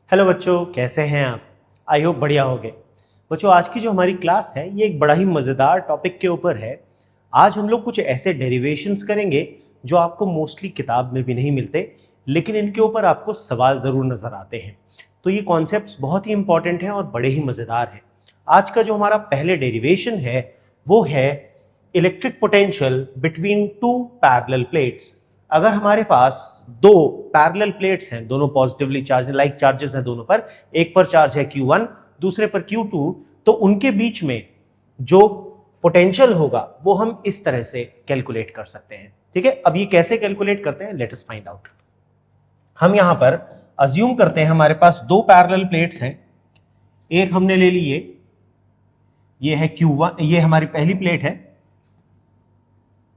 Hello बच्चों, कैसे हैं आप? आई होप बढ़िया होंगे। बच्चों, आज की जो हमारी क्लास है ये एक बड़ा ही मज़ेदार टॉपिक के ऊपर है। आज हम लोग कुछ ऐसे डेरिवेशंस करेंगे जो आपको मोस्टली किताब में भी नहीं मिलते, लेकिन इनके ऊपर आपको सवाल ज़रूर नज़र आते हैं। तो ये कॉन्सेप्ट्स बहुत ही इंपॉर्टेंट हैं और बड़े ही मज़ेदार हैं। आज का जो हमारा पहले डेरिवेशन है वो है electric potential between two parallel plates. अगर हमारे पास दो पैरेलल प्लेट्स हैं, दोनों पॉजिटिवली चार्ज लाइक चार्जेस हैं दोनों पर, एक पर चार्ज है Q1 दूसरे पर Q2, तो उनके बीच में जो पोटेंशियल होगा वो हम इस तरह से कैलकुलेट कर सकते हैं। ठीक है, अब ये कैसे कैलकुलेट करते हैं, लेट अस फाइंड आउट। हम यहां पर अज्यूम करते हैं हमारे पास दो पैरेलल प्लेट्स हैं। एक हमने ले ली ये है Q1, ये हमारी पहली प्लेट है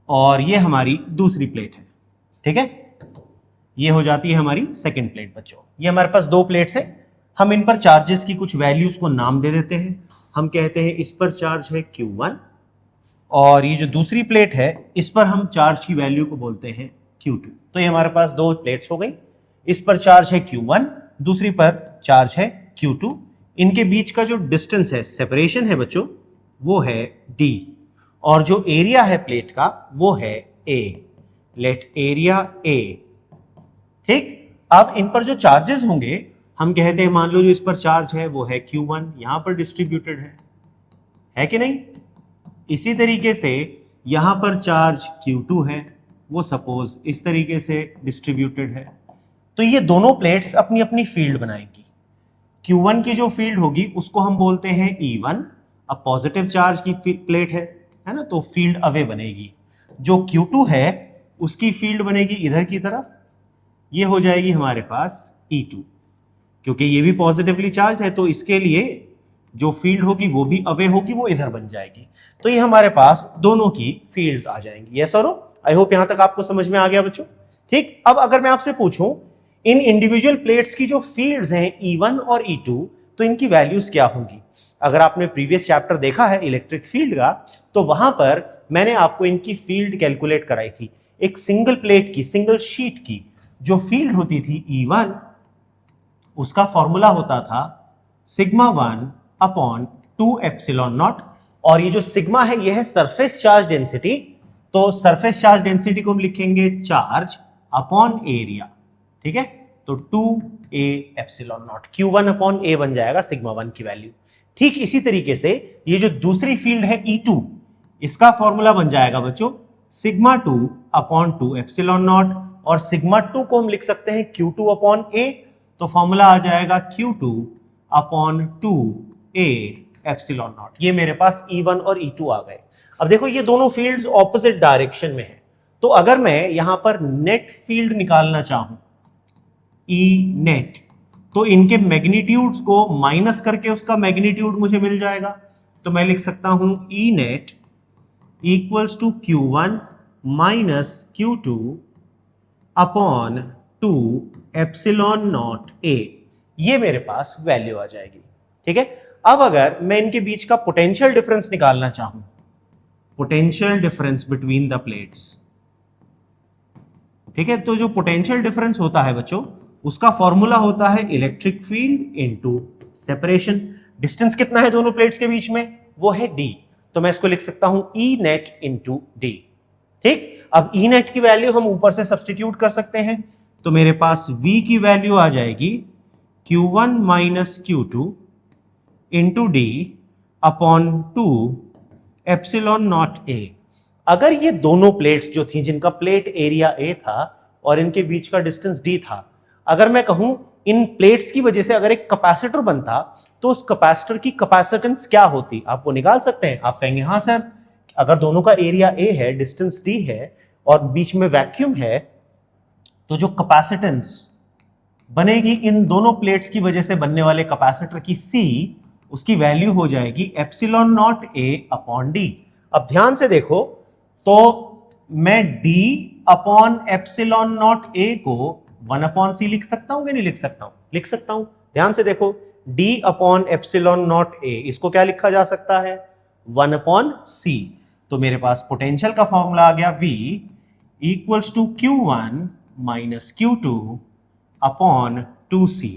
और ये हमारी दूसरी प्लेट है। ठीक है, ये हो जाती है हमारी सेकंड प्लेट। बच्चों, ये हमारे पास दो प्लेट्स है। हम इन पर चार्जेस की कुछ वैल्यूज को नाम दे देते हैं। हम कहते हैं इस पर चार्ज है Q1 और ये जो दूसरी प्लेट है इस पर हम चार्ज की वैल्यू को बोलते हैं Q2। तो ये हमारे पास दो प्लेट्स हो गई। इस पर चार्ज है Q1, दूसरी पर चार्ज है Q2। इनके बीच का जो डिस्टेंस है, सेपरेशन है बच्चों, वो है D और जो एरिया है प्लेट का वो है A। Late area A। ठीक, अब इन पर जो चार्जेस होंगे हम कहते हैं, मान लो जो इस पर चार्ज है वो है Q1, यहां पर डिस्ट्रीब्यूटेड है कि नहीं। इसी तरीके से यहां पर चार्ज Q2 है, वो सपोज इस तरीके से डिस्ट्रीब्यूटेड है। तो ये दोनों प्लेट्स अपनी अपनी फील्ड बनाएंगी। Q1 की जो फील्ड होगी उसको हम बोलते हैं E1। अब पॉजिटिव चार्ज की प्लेट है ना, तो फील्ड अवे बनेगी। जो Q2 है उसकी फील्ड बनेगी इधर की तरफ, ये हो जाएगी हमारे पास E2। क्योंकि ये भी पॉजिटिवली चार्ज है तो इसके लिए जो फील्ड होगी वो भी अवे होगी, वो इधर बन जाएगी। तो ये हमारे पास दोनों की फील्ड्स आ जाएंगी। यस और नो? आई होप यहां तक आपको समझ में आ गया बच्चों। ठीक, अब अगर मैं आपसे पूछूं इन इंडिविजुअल प्लेट्स की जो फील्ड्स हैं E1 और E2, तो इनकी वैल्यूज क्या होंगी? अगर आपने प्रीवियस चैप्टर देखा है इलेक्ट्रिक फील्ड का, तो वहां पर मैंने आपको इनकी फील्ड कैलकुलेट कराई थी। एक सिंगल प्लेट की, सिंगल शीट की जो फील्ड होती थी E1, उसका फॉर्मूला होता था σ1 अपॉन 2 एप्सिलॉन नॉट। और ये जो सिग्मा है ये है सरफेस चार्ज डेंसिटी। तो सरफेस चार्ज डेंसिटी को हम लिखेंगे चार्ज अपॉन एरिया। ठीक है, तो 2a epsilon not, Q1 upon a बन जाएगा σ1 की वैल्यू। ठीक इसी तरीके से ये जो दूसरी फील्ड है E2, इसका फॉर्मूला बन जाएगा बच्चों σ2 अपॉन 2 एप्सिलॉन नॉट, और σ2 को हम लिख सकते हैं Q2 अपॉन a। तो फॉर्मूला आ जाएगा Q2 upon 2a epsilon not. ये मेरे पास E1 और E2 आ गए। अब देखो ये दोनों फील्ड्स ऑपोजिट डायरेक्शन में है, तो अगर मैं यहां पर नेट फील्ड निकालना चाहूं E नेट, तो इनके मैग्नीट्यूड्स को माइनस करके उसका मैग्नीट्यूड मुझे मिल जाएगा। तो मैं लिख सकता हूं E net equals to Q1 minus Q2 upon 2 epsilon naught a। ये मेरे पास वैल्यू आ जाएगी। ठीक है, अब अगर मैं इनके बीच का पोटेंशियल डिफरेंस निकालना चाहूं, potential difference between the plates, ठीक है, तो जो पोटेंशियल डिफरेंस होता है बच्चों उसका फॉर्मूला होता है electric field into separation. Distance कितना है दोनों प्लेट्स के बीच में, वो है d। तो मैं इसको लिख सकता हूं E नेट इंटू d। ठीक, अब E नेट की वैल्यू हम ऊपर से सब्सटीट्यूट कर सकते हैं। तो मेरे पास V की वैल्यू आ जाएगी Q1 minus Q2 into d upon 2 epsilon naught a। अगर ये दोनों प्लेट्स जो थी जिनका प्लेट एरिया A था और इनके बीच का डिस्टेंस d था, अगर मैं कहूं इन प्लेट्स की वजह से अगर एक कैपेसिटर बनता तो उस कैपेसिटर की कैपेसिटेंस क्या होती, आप वो निकाल सकते हैं। आप कहेंगे हाँ सर, अगर दोनों का एरिया A है, डिस्टेंस d है और बीच में वैक्यूम है, तो जो कैपेसिटेंस बनेगी इन दोनों प्लेट्स की वजह से बनने वाले कैपेसिटर की C, उसकी वैल्यू हो जाएगी epsilon naught a upon d। अब ध्यान से देखो, तो मैं d upon epsilon naught a को 1 अपॉन c लिख सकता हूं कि नहीं लिख सकता हूं? लिख सकता हूं। ध्यान से देखो, d upon epsilon naught a, इसको क्या लिखा जा सकता है? 1 अपॉन c। तो मेरे पास पोटेंशियल का फॉर्मूला आ गया V equals to Q1 minus Q2 upon 2c।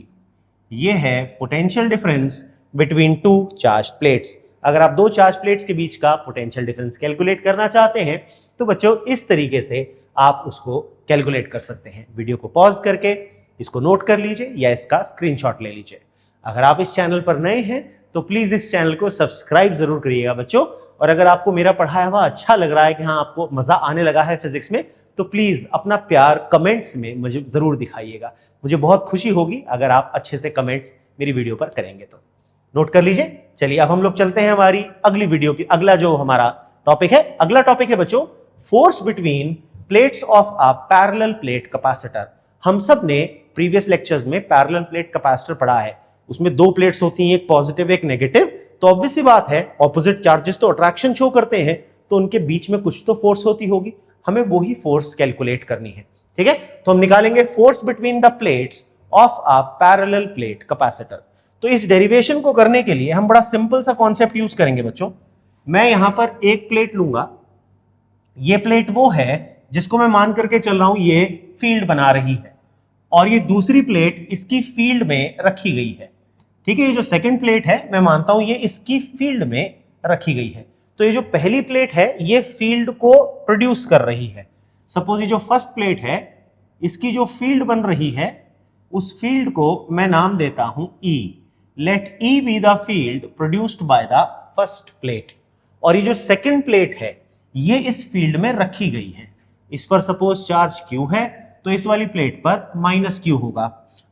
ये है potential difference between two charge plates. अगर आप दो चार्ज प्लेट्स के बीच का पोटेंशियल डिफरेंस कैलकुलेट करना चाहते हैं तो बच्चों इस तरीके से आप उसको कैलकुलेट कर सकते हैं। वीडियो को पॉज करके इसको नोट कर लीजिए या इसका स्क्रीनशॉट ले लीजिए। अगर आप इस चैनल पर नए हैं तो प्लीज इस चैनल को सब्सक्राइब जरूर करिएगा बच्चों। और अगर आपको मेरा पढ़ाया हुआ अच्छा लग रहा है कि हाँ आपको मजा आने लगा है फिजिक्स में, तो प्लीज अपना प्यार कमेंट्स में मुझे जरूर दिखाइएगा। मुझे बहुत खुशी होगी अगर आप अच्छे से कमेंट्स मेरी वीडियो पर करेंगे तो। नोट कर लीजिए। चलिए अब हम लोग चलते हैं हमारी अगली वीडियो की। अगला जो हमारा टॉपिक है, अगला टॉपिक है बच्चों force between plates of a parallel plate capacitor. हम सब ने प्रीवियस लेक्चर्स में पैरेलल प्लेट कैपेसिटर पढ़ा है। उसमें दो प्लेट्स होती हैं, एक पॉजिटिव एक नेगेटिव। तो ऑब्वियस सी बात है ऑपोजिट चार्जेस तो अट्रैक्शन शो करते हैं, तो उनके बीच में कुछ तो फोर्स होती होगी। हमें वही फोर्स कैलकुलेट करनी है। ठीक है, तो हम निकालेंगे force between the plates of a parallel plate capacitor. तो इस डेरिवेशन को करने के लिए हम बड़ा सिंपल सा कॉन्सेप्ट यूज करेंगे बच्चों। मैं यहां पर एक प्लेट लूंगा। ये प्लेट वो है जिसको मैं मान करके चल रहा हूं ये फील्ड बना रही है, और ये दूसरी प्लेट इसकी फील्ड में रखी गई है। ठीक है, ये जो सेकंड प्लेट है मैं मानता हूं ये इसकी फील्ड में रखी गई है। तो ये जो पहली प्लेट है ये फील्ड को प्रोड्यूस कर रही है। सपोज ये जो फर्स्ट प्लेट है इसकी जो फील्ड बन रही है उस फील्ड को मैं नाम देता हूं E। Let E be the field produced by the first plate. और ये जो सेकंड प्लेट है ये इस फील्ड में रखी गई है। इस पर सपोज चार्ज Q है तो इस वाली प्लेट पर -Q होगा।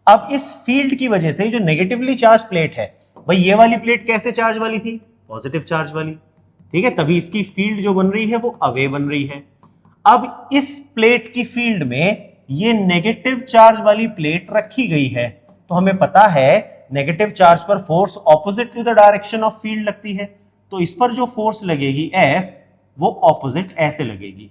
अब इस फील्ड की वजह से जो नेगेटिवली चार्ज प्लेट है, भाई ये वाली प्लेट कैसे चार्ज वाली थी? पॉजिटिव चार्ज वाली। ठीक है, तभी इसकी फील्ड जो बन रही है वो अवे बन रही है। अब इस प्लेट की फील्ड में ये नेगेटिव चार्ज वाली प्लेट रखी गई है, तो हमें पता है नेगेटिव चार्ज पर force opposite to the direction of field लगती है। तो इस पर जो फोर्स लगेगी F वो ऑपोजिट ऐसे लगेगी।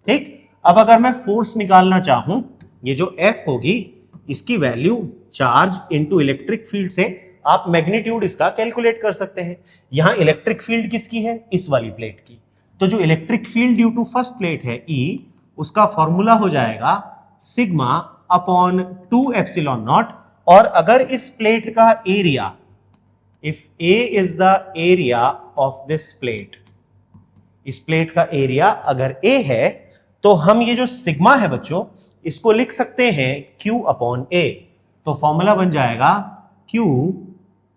ठीक, अब अगर मैं फोर्स निकालना चाहूं, ये जो F होगी इसकी value charge into electric field से आप मैग्नीट्यूड इसका कैलकुलेट कर सकते हैं। यहां इलेक्ट्रिक फील्ड किसकी है? इस वाली प्लेट की। तो जो electric field due to first plate है E, उसका फॉर्मूला हो जाएगा सिग्मा अपॉन 2 एप्सिलॉन नॉट। और अगर इस प्लेट का area, if A is the area of this plate, इस प्लेट का एरिया अगर A है तो हम ये जो सिग्मा है बच्चों इसको लिख सकते हैं Q अपॉन A। तो फॉर्मूला बन जाएगा Q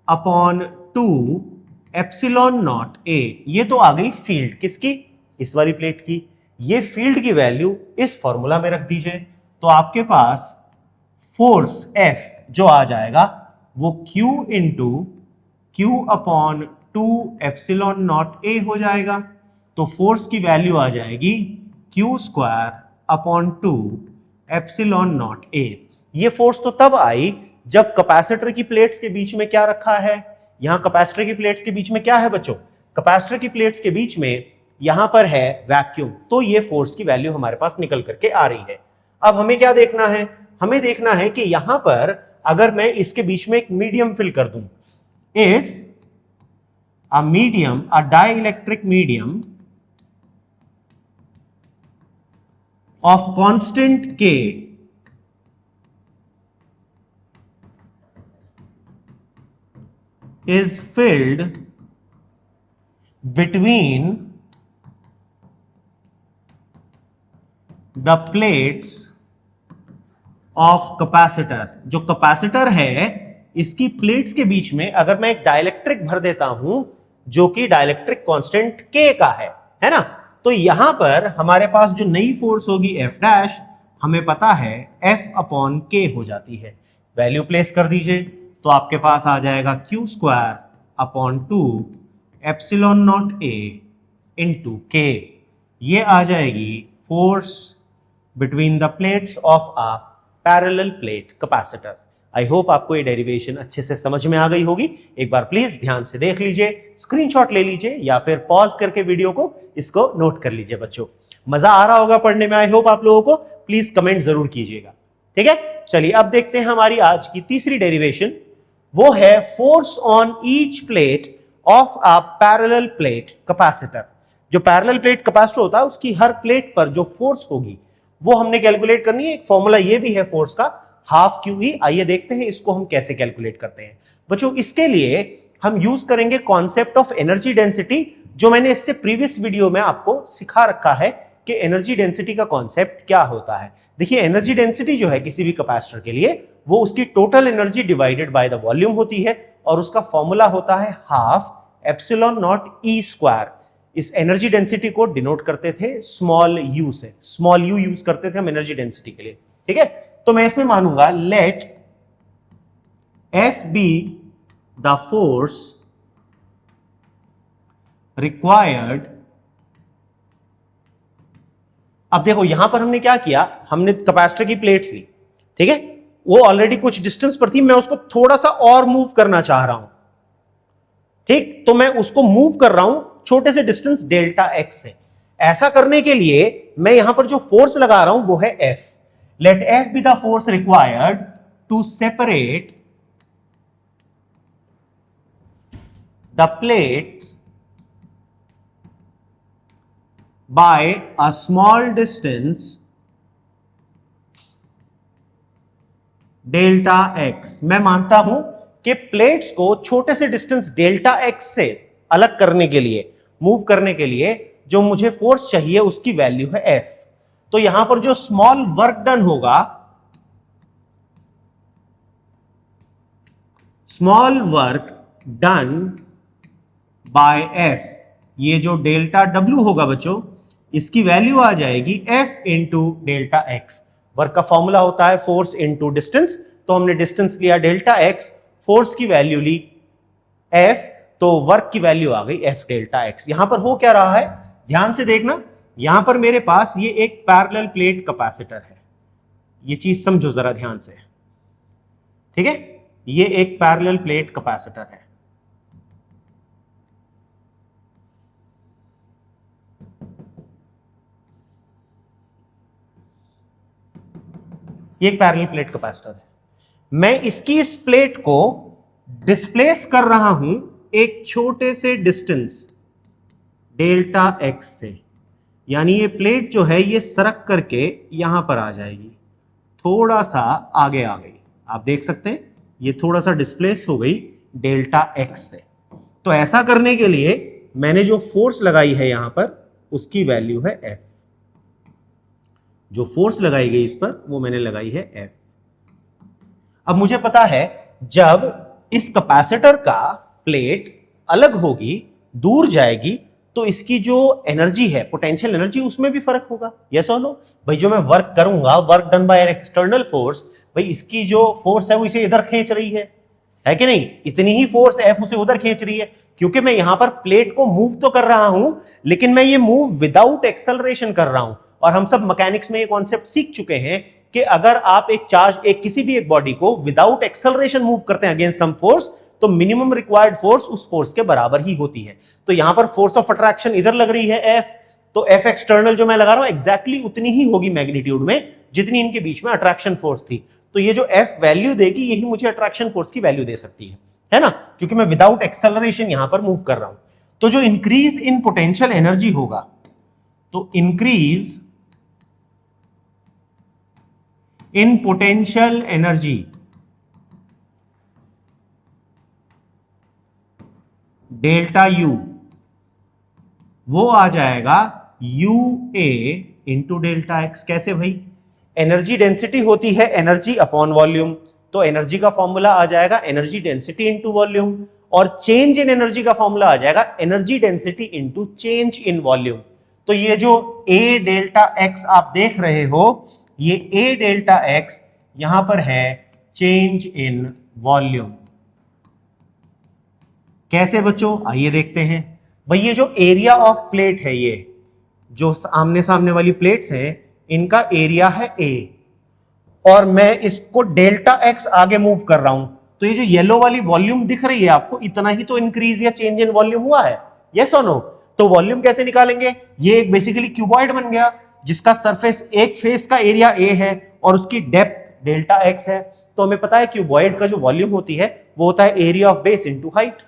upon 2 epsilon naught A। ये तो आ गई फील्ड किसकी? इस वाली प्लेट की। ये फील्ड की वैल्यू इस फॉर्मूला में रख दीजिए, तो आपके पास फोर्स F जो आ जाएगा वो Q into Q upon 2 epsilon naught A हो जाएगा। तो फोर्स की वैल्यू आ जाएगी Q square upon 2 epsilon naught A। ये फोर्स तो तब आई जब कैपेसिटर की प्लेट्स के बीच में क्या रखा है? यहां कैपेसिटर की प्लेट्स के बीच में क्या है बच्चों? कैपेसिटर की प्लेट्स के बीच में यहां पर है वैक्यूम। तो ये फोर्स की वैल्यू हमारे पास निकल करके आ रही है। अब हमें क्या देखना है? हमें देखना है कि यहां पर अगर मैं इसके बीच में एक मीडियम फिल कर दूं, if a medium, a dielectric medium of constant K is filled between the plates of capacitor। जो कैपेसिटर है इसकी प्लेट्स के बीच में अगर मैं एक डाइलेक्ट्रिक भर देता हूं जो कि डाइलेक्ट्रिक कांस्टेंट K का है ना, तो यहां पर हमारे पास जो नई फोर्स होगी F डैश, हमें पता है F अपॉन K हो जाती है। वैल्यू प्लेस कर दीजिए तो आपके पास आ जाएगा Q square upon 2 epsilon naught A into K। ये आ जाएगी force between the plates of a parallel plate capacitor. I hope आपको ये डेरिवेशन अच्छे से समझ में आ गई होगी। एक बार प्लीज ध्यान से देख लीजिए, स्क्रीनशॉट ले लीजिए या फिर पॉज करके वीडियो को इसको नोट कर लीजिए बच्चों। मजा आ रहा होगा पढ़ने में, आई होप आप लोगों को। प्लीज कमेंट जरूर कीजिएगा। ठीक है, चलिए अब देखते हैं हमारी आज की तीसरी डेरिवेशन। वो है force on each plate of a parallel plate capacitor. जो पैरेलल प्लेट कैपेसिटर होता है उसकी हर प्लेट पर जो फोर्स होगी वो हमने कैलकुलेट करनी है। एक फॉर्मूला ये भी है फोर्स का, हाफ QE। आइए देखते हैं इसको हम कैसे कैलकुलेट करते हैं बच्चों। इसके लिए हम यूज करेंगे कॉन्सेप्ट ऑफ एनर्जी डेंसिटी, जो मैंने इससे प्रीवियस वीडियो में आपको सिखा रखा है कि एनर्जी डेंसिटी का कॉन्सेप्ट क्या होता है। देखिए एनर्जी डेंसिटी जो है किसी भी कैपेसिटर के लिए वो उसकी total energy divided by the volume होती है और उसका फॉर्मूला होता है half epsilon naught E square. इस एनर्जी डेंसिटी को डिनोट करते थे स्मॉल यू से, स्मॉल यू यूज करते थे हम एनर्जी डेंसिटी के लिए, ठीक है। तो मैं इसमें मानूंगा let F be the force required. अब देखो यहां पर हमने क्या किया, हमने कैपेसिटर की प्लेट्स ली, ठीक है, वो ऑलरेडी कुछ डिस्टेंस पर थी, मैं उसको थोड़ा सा और मूव करना चाह रहा हूं, ठीक। तो मैं उसको मूव कर रहा हूं छोटे से डिस्टेंस डेल्टा एक्स से। ऐसा करने के लिए मैं यहां पर जो फोर्स लगा रहा हूं वो है F. Let F be the force required to separate the plates by a small distance delta X. मैं मानता हूं कि प्लेट्स को छोटे से डिस्टेंस डेल्टा एक्स से अलग करने के लिए, मूव करने के लिए जो मुझे फोर्स चाहिए उसकी वैल्यू है एफ। तो यहां पर जो स्मॉल वर्क डन होगा, small work done by F, ये जो डेल्टा डब्ल्यू होगा बच्चों, इसकी वैल्यू आ जाएगी F into delta x. Work का फॉर्मूला होता है फोर्स इंटू डिस्टेंस, तो हमने डिस्टेंस लिया डेल्टा एक्स, फोर्स की वैल्यू ली एफ, तो वर्क की वैल्यू आ गई एफ डेल्टा एक्स। यहां पर हो क्या रहा है ध्यान से देखना, यहां पर मेरे पास ये एक पैरेलल प्लेट कैपेसिटर है, ये चीज समझो जरा ध्यान से, ठीक है। ये एक पैरेलल प्लेट कैपेसिटर है, ये एक पैरेलल प्लेट कैपेसिटर है। मैं इसकी इस प्लेट को डिस्प्लेस कर रहा हूं एक छोटे से डिस्टेंस डेल्टा एक्स से, यानी ये प्लेट जो है ये सरक करके यहां पर आ जाएगी, थोड़ा सा आगे आ गई, आप देख सकते हैं ये थोड़ा सा डिस्प्लेस हो गई डेल्टा एक्स से। तो ऐसा करने के लिए मैंने जो फोर्स लगाई है यहां पर उसकी वैल्यू है एफ, जो फोर्स लगाई गई इस पर वो मैंने लगाई है एफ। अब मुझे पता है जब इस कैपेसिटर का प्लेट अलग होगी, दूर जाएगी, तो इसकी जो एनर्जी है, पोटेंशियल एनर्जी, उसमें भी फर्क होगा। यस और नो भाई, जो मैं वर्क करूंगा, work done by an external force, भाई इसकी जो फोर्स है वो इसे इधर खींच रही है कि नहीं, इतनी ही फोर्स एफ उसे उधर खींच रही है, क्योंकि मैं यहां पर प्लेट को मूव तो कर रहा हूं लेकिन मैं ये मूव विदाउट एक्सेलरेशन कर रहा हूं। और हम सब मैकेनिक्स में ये कॉन्सेप्ट सीख चुके हैं कि अगर आप एक चार्ज, एक किसी भी एक बॉडी को विदाउट एक्सेलरेशन मूव करते हैं अगेंस्ट सम फोर्स, तो मिनिमम रिक्वायर्ड फोर्स उस फोर्स के बराबर ही होती है। तो यहां पर फोर्स ऑफ अट्रैक्शन इधर लग रही है एफ, तो एफ एक्सटर्नल जो मैं लगा रहा हूं एग्जैक्टली उतनी ही होगी मैग्नीट्यूड में जितनी इनके बीच में अट्रैक्शन फोर्स थी। तो ये जो एफ वैल्यू देगी यही मुझे अट्रैक्शन फोर्स की वैल्यू दे सकती है ना, क्योंकि मैं विदाउट एक्सेलरेशन यहां पर मूव कर रहा हूं। तो जो इंक्रीज इन पोटेंशियल एनर्जी होगा, तो increase in potential energy delta U, वो आ जाएगा U A into delta x. कैसे भाई, एनर्जी डेंसिटी होती है एनर्जी अपॉन वॉल्यूम, तो एनर्जी का फॉर्मूला आ जाएगा एनर्जी डेंसिटी इंटू वॉल्यूम, और चेंज इन एनर्जी का फॉर्मूला आ जाएगा energy density into change in volume. तो ये जो ए डेल्टा एक्स आप देख रहे हो, ये ए डेल्टा एक्स यहां पर है चेंज इन वॉल्यूम। कैसे बच्चों, आइए देखते हैं। भाई ये जो एरिया ऑफ प्लेट है, ये जो आमने सामने वाली प्लेट्स हैं, इनका एरिया है ए, और मैं इसको डेल्टा एक्स आगे मूव कर रहा हूं, तो ये जो येलो वाली वॉल्यूम दिख रही है आपको, इतना ही तो इंक्रीज या चेंज इन वॉल्यूम हुआ है। यस और नो? तो वॉल्यूम कैसे निकालेंगे, ये एक बेसिकली क्यूबॉइड बन गया जिसका सरफेस, एक फेस का एरिया ए है और उसकी डेप्थ डेल्टा एक्स है। तो हमें पता है क्यूबॉइड का जो वॉल्यूम होती है वो होता है area of base into height.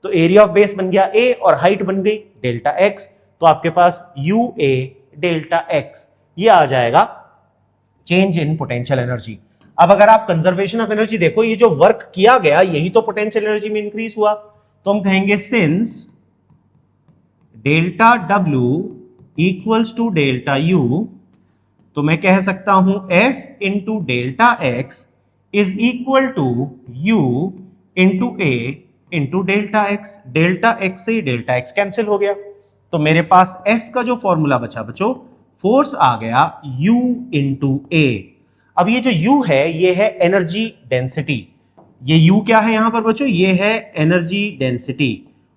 तो एरिया ऑफ बेस बन गया ए और हाइट बन गई डेल्टा एक्स, तो आपके पास यू ए डेल्टा एक्स, ये आ जाएगा चेंज इन पोटेंशियल एनर्जी। अब अगर आप कंजर्वेशन ऑफ एनर्जी देखो, ये जो वर्क किया गया यही तो पोटेंशियल एनर्जी में इंक्रीज हुआ, तो हम कहेंगे since delta W equals to delta U, तो मैं कह सकता हूं F into delta X is equal to U into A into delta X. Delta X से डेल्टा एक्स कैंसिल हो गया, तो मेरे पास F का जो फॉर्मूला बचा बच्चों, फोर्स आ गया U इंटू A। अब ये जो U है ये है एनर्जी डेंसिटी। ये U क्या है यहां पर बच्चों, ये है एनर्जी डेंसिटी।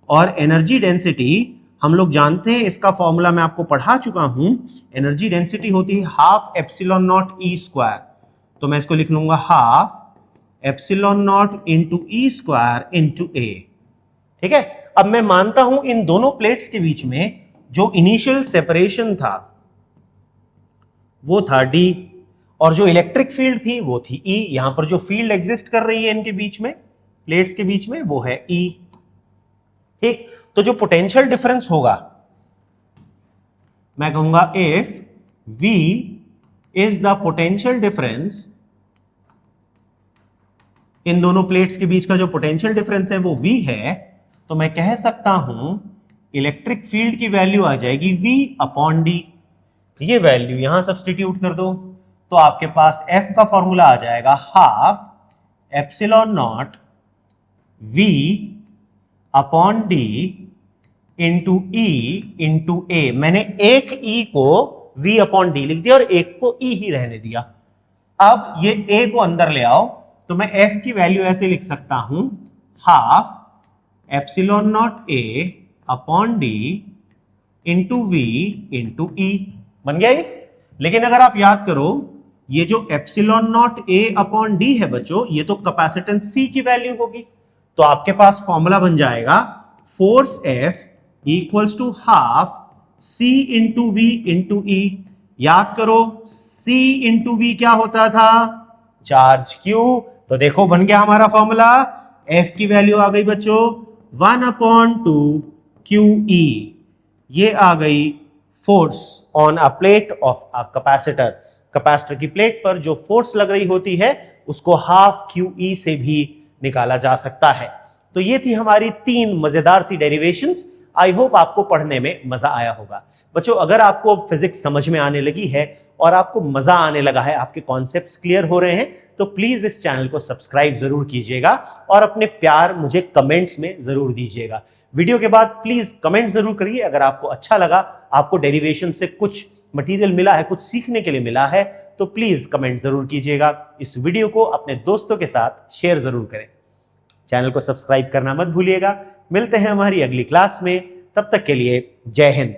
और एनर्जी डेंसिटी हम लोग जानते हैं, इसका फॉर्मूला मैं आपको पढ़ा चुका हूं। एनर्जी डेंसिटी होती है half epsilon naught E square, तो मैं इसको लिख लूंगा half epsilon naught into E square into A. ठीक है, अब मैं मानता हूं इन दोनों प्लेट्स के बीच में जो इनिशियल सेपरेशन था वो था डी, और जो इलेक्ट्रिक फील्ड थी वो थी ई। यहां पर जो फील्ड एग्जिस्ट कर रही है इनके बीच में, प्लेट्स के बीच में, वो है ई। ठीक, तो जो पोटेंशियल डिफरेंस होगा मैं कहूंगा if V is the potential difference, इन दोनों प्लेट्स के बीच का जो पोटेंशियल डिफरेंस है वो V है, तो मैं कह सकता हूं इलेक्ट्रिक फील्ड की वैल्यू आ जाएगी V अपॉन डी। ये वैल्यू यहां सब्स्टिट्यूट कर दो, तो आपके पास F का फॉर्मूला आ जाएगा half epsilon naught V upon D into E into A. मैंने एक ई को V अपॉन डी लिख दिया और एक को ई ही रहने दिया। अब ये ए को अंदर ले आओ, तो मैं F की वैल्यू ऐसे लिख सकता हूं half epsilon naught A upon D into V into E. बन गया ये। लेकिन अगर आप याद करो, ये जो epsilon naught A upon D है बच्चों, ये तो कैपेसिटेंस C की वैल्यू होगी, तो आपके पास फॉर्मूला बन जाएगा force F equals to half C into V into E। याद करो C इंटू V क्या होता था, चार्ज Q। तो देखो बन गया हमारा फॉर्मूला, F की वैल्यू आ गई बच्चों 1 अपॉन 2 QE। ये आ गई force on a plate of a capacitor. Capacitor की प्लेट पर जो फोर्स लग रही होती है उसको हाफ QE से भी निकाला जा सकता है। तो ये थी हमारी 3 मजेदार सी डेरिवेशंस। आई होप आपको पढ़ने में मजा आया होगा। बच्चों, अगर आपको फिजिक्स समझ में आने लगी है और आपको मजा आने लगा है, आपके कॉन्सेप्ट्स क्लियर हो रहे हैं, तो प्लीज इस चैनल को सब्सक्राइब जरूर कीजिएगा और अपने प्यार मुझे कमेंट्स में जरूर दीजिएगा। वीडियो के बाद प्लीज कमेंट जरूर करिए अगर आपको अच्छा लगा, आपको डेरिवेशन से कुछ मटेरियल मिला है, कुछ सीखने के लिए मिला है, तो प्लीज कमेंट जरूर कीजिएगा। इस वीडियो को अपने दोस्तों के साथ शेयर जरूर करें। चैनल को सब्सक्राइब करना मत भूलिएगा। मिलते हैं हमारी अगली क्लास में, तब तक के लिए जय हिंद।